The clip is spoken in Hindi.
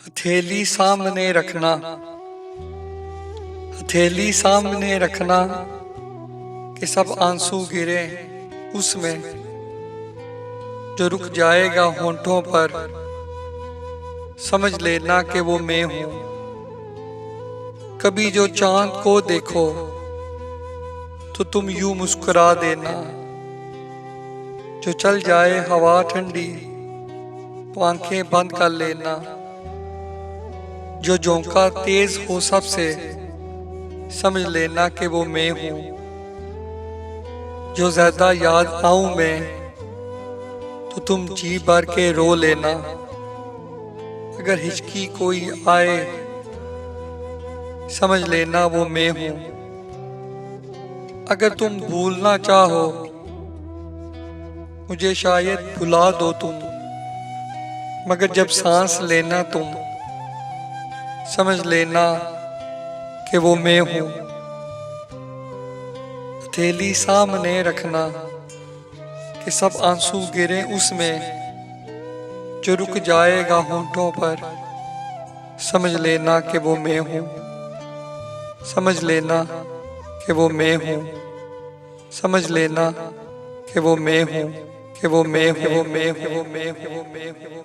हथेली सामने रखना, हथेली सामने रखना कि सब आंसू गिरे उसमें जो रुक जाएगा होंठों पर। समझ लेना कि वो मैं हूं। कभी जो चांद को देखो तो तुम यूं मुस्कुरा देना। जो चल जाए हवा ठंडी तो आंखें बंद कर लेना। जो झोंका तेज हो सबसे समझ लेना कि वो मैं हूं। जो ज्यादा याद आऊं मैं तो तुम जी भर के रो लेना। अगर हिचकी कोई आए समझ लेना वो मैं हूं। अगर तुम भूलना चाहो मुझे शायद भुला दो तुम, मगर जब सांस लेना तुम समझ लेना कि वो मैं हूं। हथेली सामने रखना कि सब आंसू गिरे उसमें जो रुक जाएगा होंठों पर। समझ लेना कि वो मैं हूं। समझ लेना कि वो मैं हूं। समझ लेना कि वो मैं हूं। कि वो मैं हूं। वो मैं हूं। वो मैं हूं। वो मैं हूं।